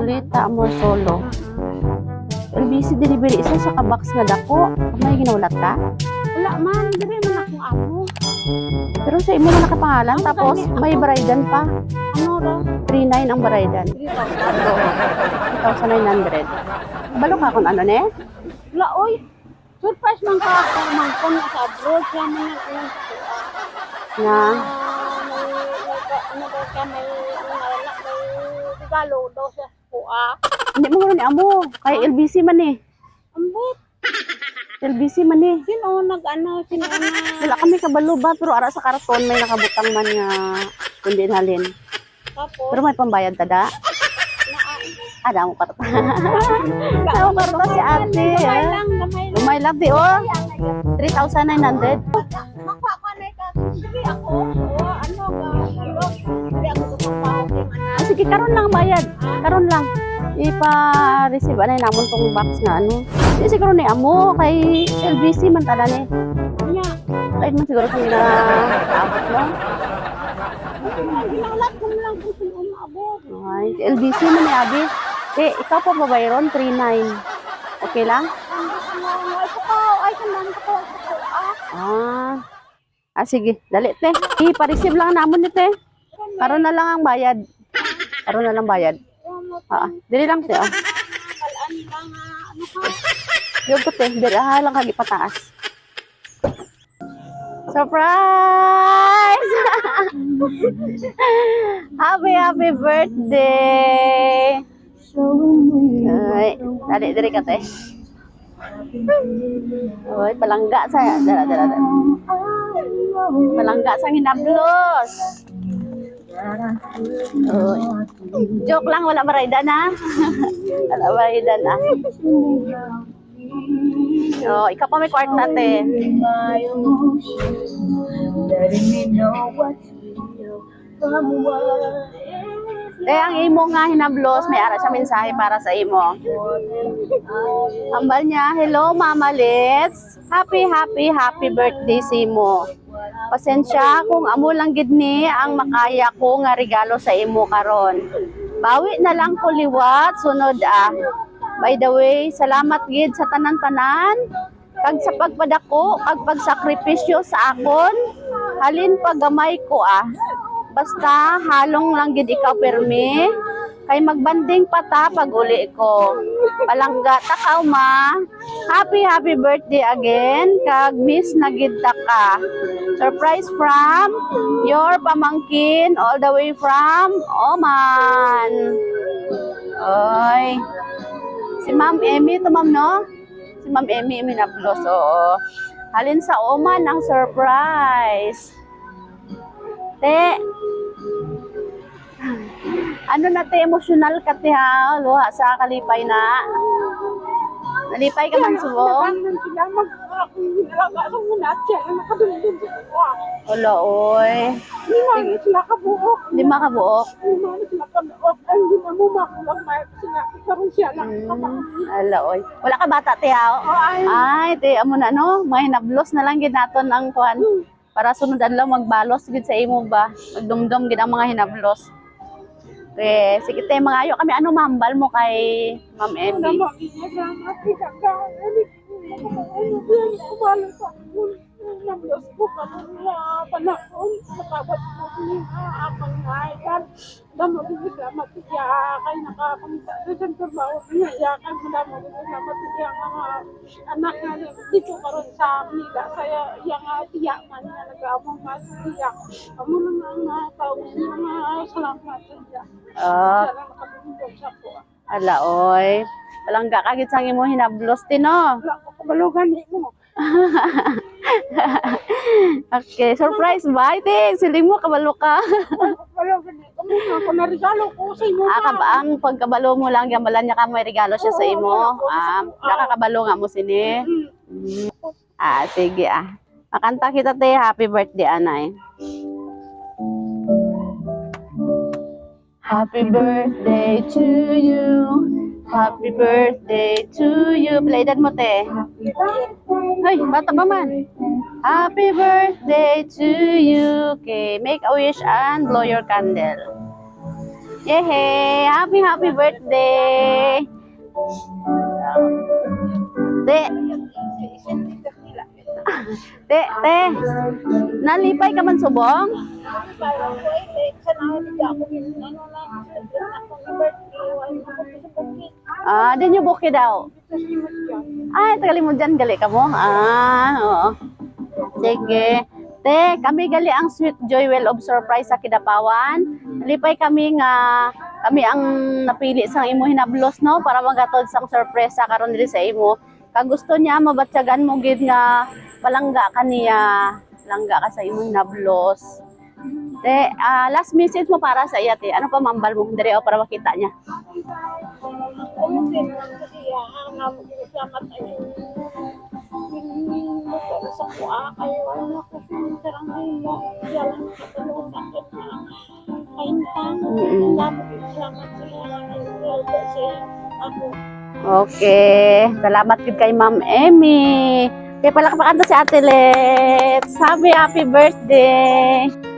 Lolita Amor Solo. LBC delivery isa sa kabox nga dako. May ginaulat ka? Wala man, dire man akong amo. Pero sa imo na nakapangalan tapos may baridan pa. Ano daw? 3,900 ang baridan. 2,900. Balo ka kung ano ne? Wala, oy. Surprise man ka ako, man kung sa abroad, siya man yung Na ano daw siya, may regalo daw siya sa kuha. hindi mo ni amo kay LBC man eh. Ambot, LBC man eh. sino na? Wala kami kabalo ba pero ara sa karton may nakabutang man nga kundi halin. Tapos, Pero may pambayad tada. Ada mo karta. Ada mo karta si ate. gamay lang. Lumay lang di oh. 3,900. Makuha ko na ito. Sige ako, ano ga, pero, hindi ako kapapahog yung anak. Sige karon lang bayad. Karon lang. Ipa-receive anay namon tong box nga ano. Di siguro ni amo kay LBC man tada ni. Niya, Ay man siguro kung ginaabot mo. ginaulat ko lang kung sino umabot. Ay, LBC man ni abi. Ikaw pa babayron 3,900. Okay lang? Ay, kailangan ko Sige. Dali, te. Ipa-receive lang namon ni te. Karon na lang ang bayad. Karon na lang bayad. Dili lang, te. Kalaan lang, ano ka? Yung ko, te. Dili lang kagi pataas. Surprise! Happy birthday! Ay, dali ka, te. Oy, palangga sa dala. Palangga sa hinablos. Oy. Joke lang, wala marayda na. Wala marayda na. Oh, ikaw pa may kwarta, te. Ang imo nga hinablos, may ara siya mensahe para sa imo. Ambal niya, hello Mama Let's. Happy birthday sa imo. Pasensya kung amo lang gid ni ang makaya ko nga regalo sa imo karon. Bawi na lang ko liwat sunod By the way, salamat gid sa tanan-tanan kag sa pagpadako kag pagsakripisyo sa akon. Halin pagamay ko Basta halong lang gid ikaw permi kay magbanding pata pag uli ko. Palangga takaw ma. Happy birthday again kag miss na gid ta ka. Surprise from your pamangkin all the way from Oman. Oy. Si Ma'am Emmy to ma'am no? Si Ma'am Emmy minaplos oo. Halin sa Oman ang surprise. Te, ano na te, emotional ka te ha, luha sa kalipay na. Nalipay ka man subo? Nagandang sila mag-akong ginalaga sa muna at siya na nakadundun sa kuha. Wala, oy. Lima na sila kabuok. 5 ka buok. Lima na sila kabuok. Ay, hindi na mo makulang may sila. Karoon siya lang. Ala, oy. Wala ka bata te ha? Ay, te, amo na no, may hinablos na lang gid naton ang kuan. Para sunudan lang magbalos gid sa imo ba. Magdumdum gid ang mga hinablos. Okay, sige te, mga ayo kami ano mahambal mo kay Ma'am Emmy. Anak nga dito karon sa Mila saya yang tiyak man nga nag-among mas tiyak amo na nga tao nga salamat sa Ala, oy. Palangga ka gid sang imo hinablos ti no. wala ko kabalugan mo. Okay, surprise ba? Ite, siling mo kabalo ka. Kabalugan mo ako na regalo ko sa imo. Ang pagkabalo mo lang gambalan niya ka may regalo siya sa imo. Nakakabalo nga mo sini. Sige Makanta kita te, happy birthday anay. Happy birthday to you. Happy birthday to you. Playdan mo, te. Ay, bata pa man. Happy birthday to you. Okay, make a wish and blow your candle. Yehey! Happy birthday! Te, te, nalipay ka man subong? Parang ko sa nakaliga ako yung ano lang, ako ni birthday, wala na ako sa bukit. Ah, di nyo buki daw. Tapos yung magyan. Ay, tagali mo dyan, gali ka mo. Ah, oo. Sige. Te, kami gali ang Sweet Joy Well of Surprise sa Kidapawan. Lipay kami nga, kami ang napili sa imo hinablos, no? Para magatod sang sorpresa karon diri sa imo. Kag gusto niya, mabatyagan mo gid nga palangga ka niya. Palangga ka sa imo hinablos. Te, last message mo para sa iya, te. Ano pa mambal mo diri o para makita niya? Umusin mo kasi ang salamat ay sa kuha kayo ano ko sarang mo jalan katulong sakit na kaintang salamat sa ako. Okay. Salamat gid kay Ma'am Emmy. Kaya palakpakan to si Ate Let's. Happy birthday!